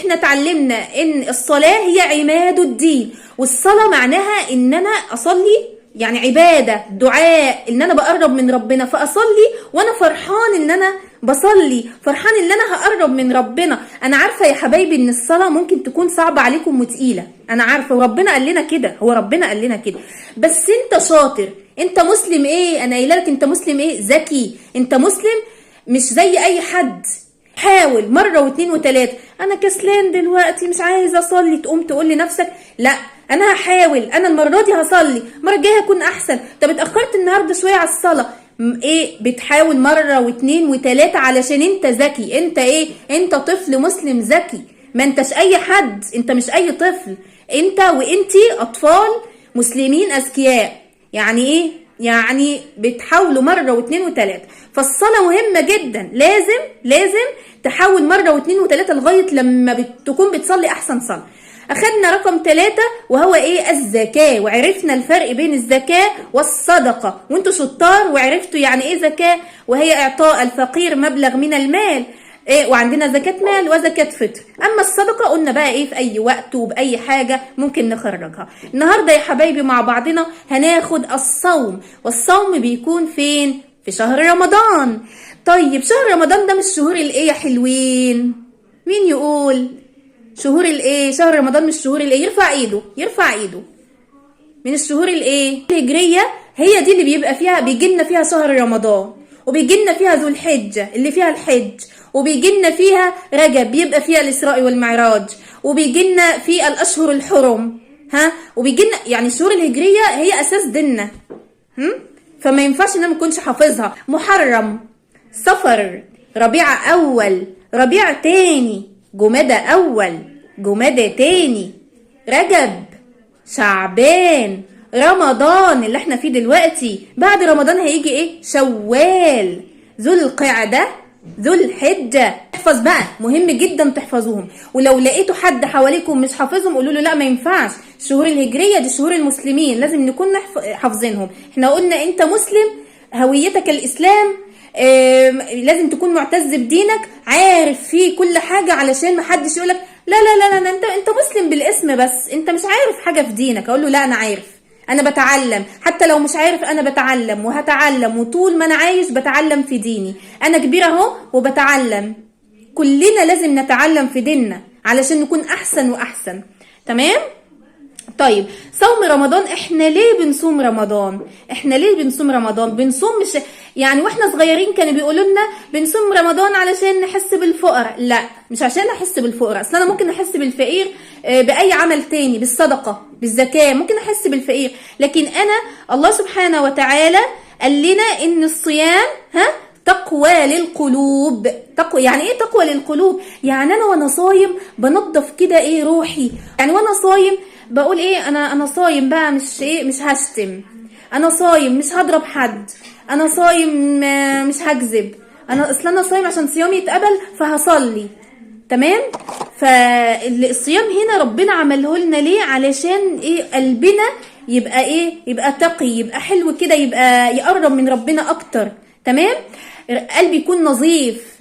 احنا اتعلمنا ان الصلاة هي عماد الدين، والصلاة معناها ان انا اصلي يعني عبادة دعاء، ان انا بقرب من ربنا، فاصلي وانا فرحان ان انا بصلي، فرحان ان انا هقرب من ربنا. انا عارفة يا حبايبي ان الصلاة ممكن تكون صعبة عليكم وتقيلة، انا عارفة، وربنا قال لنا كده، هو ربنا قال لنا كده، بس انت شاطر، انت مسلم ايه، انا قايله لك انت مسلم ايه، ذكي، انت مسلم مش زي اي حد. حاول مرة واتنين وتلاتة. انا كسلان دلوقتي مش عايزة اصلي، تقوم تقول لنفسك لا انا هحاول، انا المرة دي هصلي، المرة الجاية هكون احسن. طب اتأخرت النهاردة شوية على الصلاة، ايه بتحاول مرة واتنين وتلاتة علشان انت ذكي، انت ايه، انت طفل مسلم ذكي، ما انتش اي حد، انت مش اي طفل، انت وانتي اطفال مسلمين اذكياء. يعني ايه؟ يعني بتحاولوا مرة واتنين وتلاتة. فالصلاة مهمة جدا، لازم تحاول مرة واتنين وتلاتة لغاية لما تكون بتصلي احسن صلاة. اخدنا رقم 3 وهو ايه؟ الزكاة، وعرفنا الفرق بين الزكاة والصدقة، وانتوا شطار وعرفتوا يعني ايه زكاة، وهي اعطاء الفقير مبلغ من المال، ايه، وعندنا زكاة مال وزكاة فطر. اما الصدقة قلنا بقى ايه، في اي وقت وباي حاجة ممكن نخرجها. النهاردة يا حبايبي مع بعضنا هناخد الصوم، والصوم بيكون فين؟ في شهر رمضان. طيب شهر رمضان ده مش شهور الايه يا حلوين؟ مين يقول شهور الايه؟ شهر رمضان مش شهور الايه؟ يرفع ايده من الشهور الايه الهجرية. هي دي اللي بيبقى فيها، بيجيلنا فيها شهر رمضان، وبيجيلنا فيها ذو الحجة اللي فيها الحج، وبيجيلنا فيها رجب بيبقى فيها الإسراء والمعراج، وبيجيلنا في الأشهر الحرم، وبيجيلنا يعني الشهور الهجرية هي أساس ديننا، فما ينفعش ان انا ما اكونش حافظها. محرم، صفر، ربيع أول، ربيع تاني، جمادى أول، جمادى تاني، رجب، شعبان، رمضان اللي احنا فيه دلوقتي. بعد رمضان هيجي ايه؟ شوال، ذو القعدة، ذو الحجة. احفظ بقى، مهم جدا تحفظوهم. ولو لقيتوا حد حواليكم مش حافظهم قولوا له لا ما ينفعش، الشهور الهجرية دي شهور المسلمين لازم نكون حافظينهم. احنا قلنا انت مسلم، هويتك الاسلام، لازم تكون معتز بدينك، عارف فيه كل حاجة، علشان محدش يقولك لا لا لا لا انت مسلم بالاسم بس انت مش عارف حاجة في دينك. اقول له لا انا عارف، انا بتعلم، حتى لو مش عارف انا بتعلم وهتعلم، وطول ما انا عايش بتعلم في ديني، انا كبيرة اهو وبتعلم. كلنا لازم نتعلم في ديننا علشان نكون احسن واحسن. تمام؟ طيب صوم رمضان، احنا ليه بنصوم رمضان؟ بنصوم مش يعني واحنا صغيرين كانوا بيقولوا لنا بنصوم رمضان علشان نحس بالفقراء، لا مش عشان احس بالفقراء، اصل انا ممكن احس بالفقير باي عمل تاني، بالصدقة، بالزكاة، ممكن احس بالفقير، لكن انا الله سبحانه وتعالى قال لنا ان الصيام تقوى للقلوب. يعني ايه تقوى للقلوب؟ يعني انا وانا صايم بنظف كده ايه روحي، يعني وانا صايم بقول ايه، انا صايم بقى، مش ايه، مش هشتم، انا صايم مش هضرب حد، انا صايم مش هكذب، انا صايم عشان صيامي يتقبل فهصلي. تمام؟ فالصيام هنا ربنا عمله لنا ليه؟ علشان ايه؟ قلبنا يبقى ايه؟ يبقى تقي، يبقى حلو كده، يبقى يقرب من ربنا اكتر. تمام؟ قلبي يكون نظيف.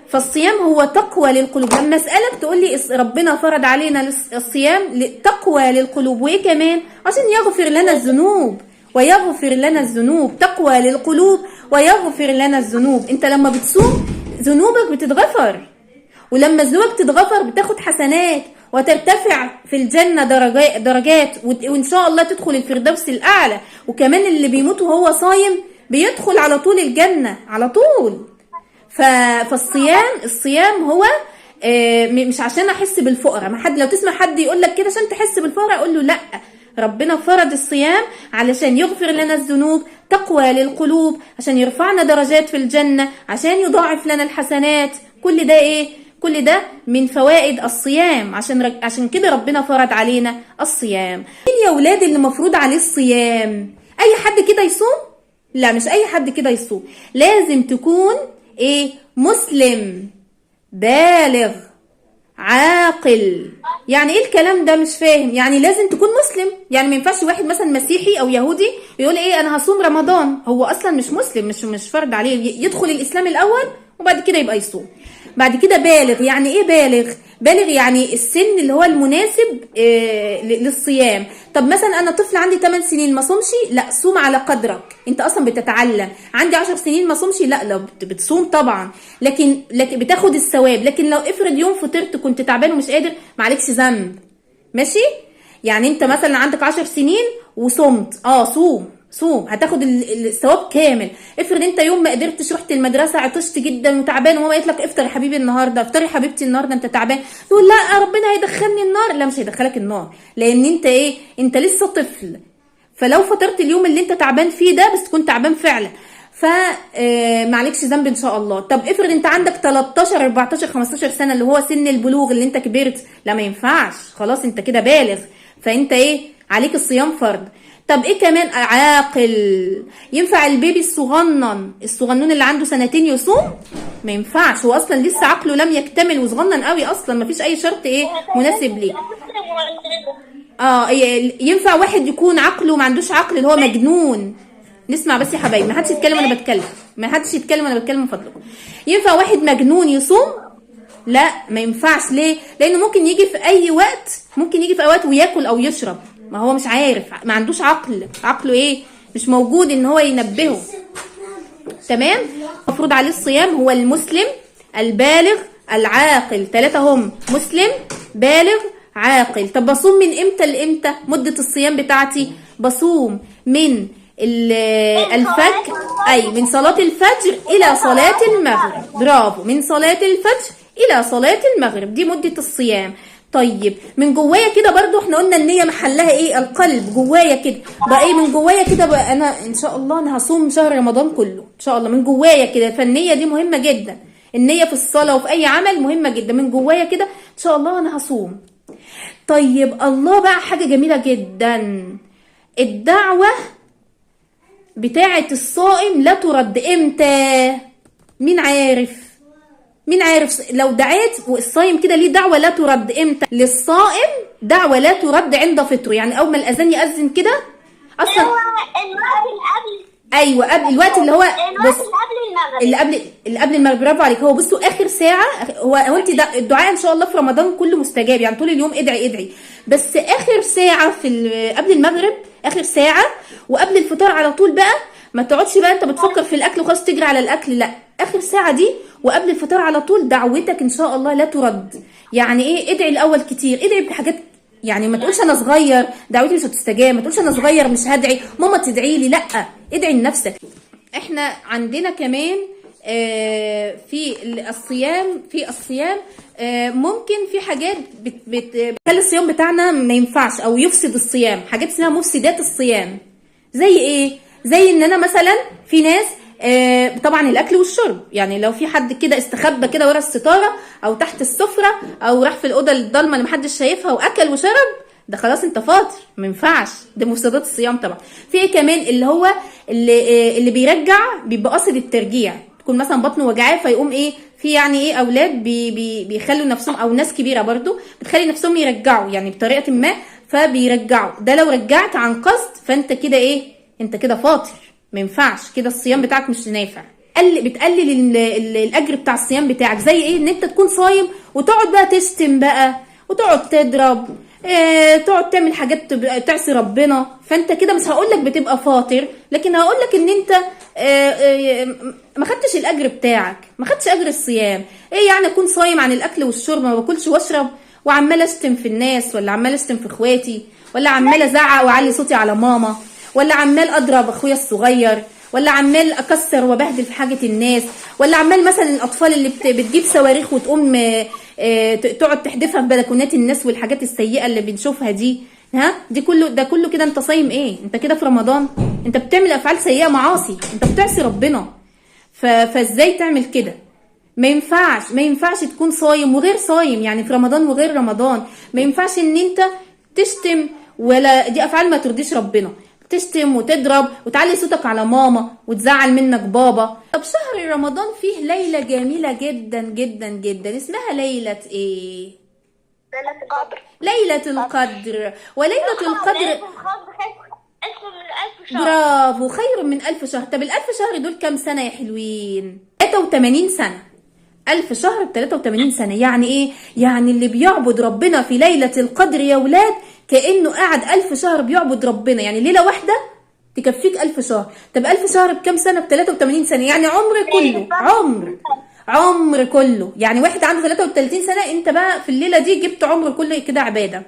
فالصيام هو تقوى للقلوب. لما اسألك تقول لي ربنا فرض علينا الصيام تقوى للقلوب، وايه كمان؟ عشان يغفر لنا الذنوب ويغفر لنا الذنوب. تقوى للقلوب ويغفر لنا الذنوب. انت لما بتصوم ذنوبك بتتغفر، ولما ذنوبك تتغفر بتاخد حسنات وترتفع في الجنة درجات، وان شاء الله تدخل الفردوس الاعلى. وكمان اللي بيموت وهو صايم بيدخل على طول الجنة على طول. فالصيام هو مش عشان احس بالفقراء. ما حد لو تسمع حد يقول لك كده عشان تحس بالفقراء اقول له لا، ربنا فرض الصيام علشان يغفر لنا الذنوب، تقوى للقلوب، عشان يرفعنا درجات في الجنة، عشان يضاعف لنا الحسنات. كل ده ايه؟ كل ده من فوائد الصيام. عشان كده ربنا فرض علينا الصيام. مين يا ولاد اللي مفروض عليه الصيام؟ اي حد كده يصوم؟ لا مش اي حد كده يصوم، لازم تكون ايه؟ مسلم بالغ عاقل. يعني ايه الكلام ده؟ مش فاهم. يعني لازم تكون مسلم، يعني ما ينفعش واحد مثلا مسيحي او يهودي يقول ايه انا هصوم رمضان، هو اصلا مش مسلم، مش فرض عليه، يدخل الاسلام الاول وبعد كده يبقى يصوم. بعد كده بالغ. يعني ايه بالغ؟ بالغ يعني السن اللي هو المناسب للصيام. طب مثلا انا طفل عندي 8 سنين ما صومش، لا صوم على قدرك، انت اصلا بتتعلم. عندي 10 سنين ما صومش، لا لو بتصوم طبعا، لكن بتاخد الثواب. لكن لو افرض يوم فطرت كنت تعبان ومش قادر، معلكش ذنب. ماشي؟ يعني انت مثلا عندك 10 سنين وصمت، صوم هتاخد الثواب كامل. افرض انت يوم ما قدرتش، رحت المدرسه عطشت جدا وتعبان، وماما قالت لك افطر يا حبيبي النهارده، افطري يا حبيبتي النهارده انت تعبان، تقول لا ربنا هيدخلني النار. لا مش هيدخلك النار، لان انت ايه؟ انت لسه طفل. فلو فطرت اليوم اللي انت تعبان فيه ده، بس تكون تعبان فعلا، معلكش ذنب ان شاء الله. طب افرض انت عندك 13 14 15 سنه اللي هو سن البلوغ، اللي انت كبرت، لا ما ينفعش، خلاص انت كده بالغ، فانت ايه؟ عليك الصيام فرض. طب ايه كمان؟ عاقل. ينفع البيبي الصغنون اللي عنده 2 سنين يصوم؟ ما ينفعش، هو اصلا لسه عقله لم يكتمل وصغنن قوي، اصلا ما فيش اي شرط ايه مناسب ليه. ينفع واحد يكون عقله ما عندوش عقل، اللي هو مجنون. نسمع بس يا حبايبي، ما حدش يتكلم وانا بتكلم، ما حدش يتكلم وانا بتكلم من فضلكم. ينفع واحد مجنون يصوم؟ لا ما ينفعش. ليه؟ لانه ممكن يجي في اي وقت، وياكل او يشرب، ما هو مش عارف، ما عندوش عقله ايه؟ مش موجود ان هو ينبهه. تمام؟ المفروض عليه الصيام هو المسلم البالغ العاقل، 3 هم: مسلم بالغ عاقل. طب بصوم من امتى لامتى؟ مدة الصيام بتاعتي بصوم من الفجر، من صلاة الفجر الى صلاة المغرب. برافو، من صلاة الفجر الى صلاة المغرب، دي مدة الصيام. طيب من جوايا كده برضو، احنا قلنا النية محلها ايه؟ القلب. جوايا كده بقى ايه؟ من جوايا كده بقى انا ان شاء الله انا هصوم شهر رمضان كله ان شاء الله، من جوايا كده. فالنية دي مهمة جدا، النية في الصلاة وفي اي عمل مهمة جدا. من جوايا كده ان شاء الله انا هصوم. طيب الله بقى حاجة جميلة جدا، الدعوة بتاعة الصائم لا ترد. امتى؟ مين عارف لو دعيت والصايم كده ليه دعوة لا ترد؟ امتى للصائم دعوة لا ترد؟ عند فطره، يعني اول ما الاذان يأذن كده اصلا. ايوه قبل الوقت اللي هو اللي قبل المغرب. برافو عليك. هو بصوا اخر ساعه، هو انت الدعاء ان شاء الله في رمضان كله مستجاب، يعني طول اليوم ادعي، بس اخر ساعه قبل المغرب، اخر ساعه وقبل الفطار على طول بقى. ما تقعدش بقى انت بتفكر في الاكل وخلاص تجري على الاكل، لا، اخر ساعه دي وقبل الفطار على طول دعوتك ان شاء الله لا ترد. يعني ايه؟ ادعي الاول كتير، ادعي بحاجات، يعني ما تقولش انا صغير دعوتي مش هتستجاب، ما تقولش انا صغير مش هدعي ماما تدعي لي، لا، ادعي لنفسك. احنا عندنا كمان في الصيام ممكن في حاجات بتخلي الصيام بتاعنا ما ينفعش او يفسد الصيام، حاجات اسمها مفسدات الصيام. زي ايه؟ زي ان انا مثلا في ناس طبعا الاكل والشرب، يعني لو في حد كده استخبى كده ورا الستاره او تحت السفره او راح في الاوضه الضلمه اللي محدش شايفها واكل وشرب، ده خلاص انت فاطر، ما ينفعش، ده مفسدات الصيام طبعا. في ايه كمان؟ اللي هو اللي بيرجع، بيبقى قاصد الترجيع، تكون مثلا بطنه وجعاه فيقوم ايه، في يعني ايه اولاد بيخلوا نفسهم، او ناس كبيره برضو بتخلي نفسهم يرجعوا يعني بطريقه ما، فبيرجعوا. ده لو رجعت عن قصد فانت كده ايه؟ انت كده فاطر، ما ينفعش كده، الصيام بتاعك مش نافع. بتقلل الاجر بتاع الصيام بتاعك. زي ايه؟ ان انت تكون صايم وتقعد بقى تشتم بقى وتقعد تضرب، تقعد تعمل حاجات تعصي ربنا، فانت كده مش هقولك بتبقى فاطر، لكن هقولك ان انت ما خدتش الاجر بتاعك، ما خدتش اجر الصيام. ايه يعني اكون صايم عن الاكل والشرب، ما باكلش واشرب وعمال اشتم في الناس، ولا عمال اشتم في اخواتي، ولا عمال ازعق واعلي صوتي على ماما، ولا عمال اضرب اخويا الصغير، ولا عمال اكسر وبهدل في حاجه الناس، ولا عمال مثلا الاطفال اللي بتجيب صواريخ وتقوم تقعد تحدفها في بلكونات الناس، والحاجات السيئه اللي بنشوفها دي، دي كله كده انت صايم ايه؟ انت كده في رمضان انت بتعمل افعال سيئه، معاصي، انت بتعصي ربنا. فازاي تعمل كده؟ ما ينفعش تكون صايم وغير صايم، يعني في رمضان وغير رمضان. ما ينفعش ان انت تشتم، ولا دي افعال ما ترضيش ربنا، تشتم وتضرب وتعلي صوتك على ماما وتزعل منك بابا. طب شهر رمضان فيه ليلة جميلة جدا جدا جدا، اسمها ليلة ايه؟ ليلة القدر. ليلة القدر. وليلة القدر خير من 1000 شهر. برافو، خير من 1000 شهر. طب ال1000 شهر دول كام سنة يا حلوين؟ 83 سنة. 1000 شهر ب 83 سنة. يعني ايه؟ يعني اللي بيعبد ربنا في ليلة القدر يا ولاد كأنه قاعد 1000 شهر بيعبد ربنا. يعني ليلة واحدة تكفيك 1000 شهر. طب 1000 شهر بكام سنة؟ ب 83 سنة، يعني عمر كله، عمر كله. يعني واحد عنده 33 سنة، انت بقى في الليلة دي جبت عمر كله كده عبادة.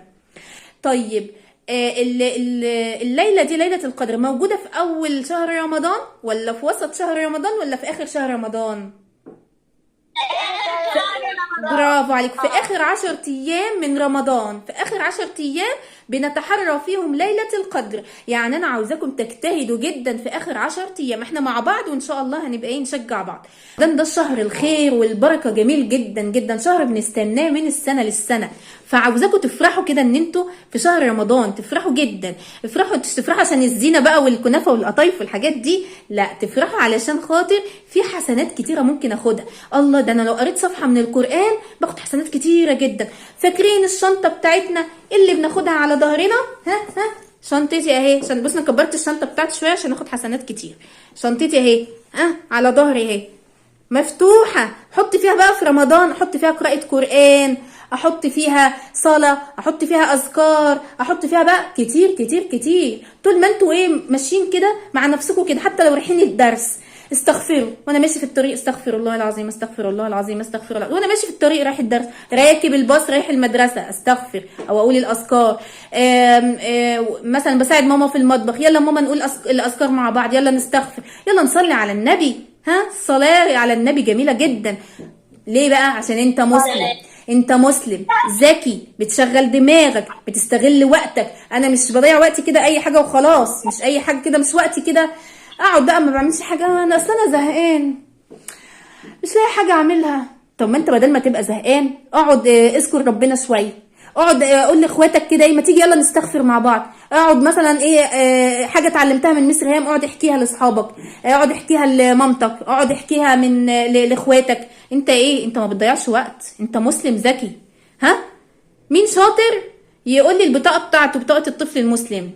طيب الليلة دي ليلة القدر موجودة في أول شهر رمضان ولا في وسط شهر رمضان ولا في آخر شهر رمضان؟ برافو عليك، في آخر 10 أيام من رمضان. في آخر 10 أيام بنتحرى فيهم ليلة القدر. يعني أنا عاوزاكم تجتهدوا جدا في آخر 10 أيام، احنا مع بعض وإن شاء الله هنبقى ايه نشجع بعض. ده الشهر الخير والبركة، جميل جدا جدا، شهر بنستناه من السنة للسنة. فعاوزاكم تفرحوا كده ان انتوا في شهر رمضان، تفرحوا جدا. تفرحوا عشان الزينة بقى والكنافة والقطايف والحاجات دي، لا، تفرحوا علشان خاطر في حسنات كتيرة ممكن اخدها. الله، ده انا لو قريت صفحة من القرآن باخد حسنات كتيرة جدا. فاكرين الشنطة بتاعتنا اللي بناخدها على ظهرنا؟ ها شنطتي اهي، عشان بص انا كبرت الشنطة بتاعتي شوية عشان اخد حسنات كتير. شنطتي اهي على ظهري اهي مفتوحة. حط فيها بقى في رمضان، احط فيها قراءة قرآن، احط فيها صلاة، احط فيها اذكار، احط فيها بقى كتير كتير كتير. طول ما انتوا ماشيين كده مع نفسكم كده، حتى لو رايحين الدرس استغفروا وانا ماشي في الطريق، استغفر الله العظيم، استغفر الله العظيم، استغفر الله، وانا ماشي في الطريق رايح الدرس، راكب الباص رايح المدرسه، استغفر او اقول الاذكار. مثلا بساعد ماما في المطبخ، يلا ماما نقول الاذكار مع بعض، يلا نستغفر، يلا نصلي على النبي. الصلاه على النبي جميله جدا. ليه بقى؟ عشان انت مسلم، انت مسلم ذكي، بتشغل دماغك، بتستغل وقتك. انا مش بضيع وقتي كده اي حاجه وخلاص، مش اي حاجه كده، مش وقتي كده اقعد بقى ما بعملش حاجه. انا اصل انا زهقان مش لاقي حاجه اعملها. طب ما انت بدل ما تبقى زهقان اقعد اذكر ربنا شويه، اقعد قول لاخواتك كده ما تيجي يلا نستغفر مع بعض. اقعد مثلا حاجه اتعلمتها من مس ريهام اقعد احكيها لاصحابك، اقعد احكيها لمامتك، اقعد احكيها لاخواتك. انت ما بتضيعش وقت، انت مسلم ذكي. مين شاطر يقول لي البطاقه بتاعته، بطاقه الطفل المسلم؟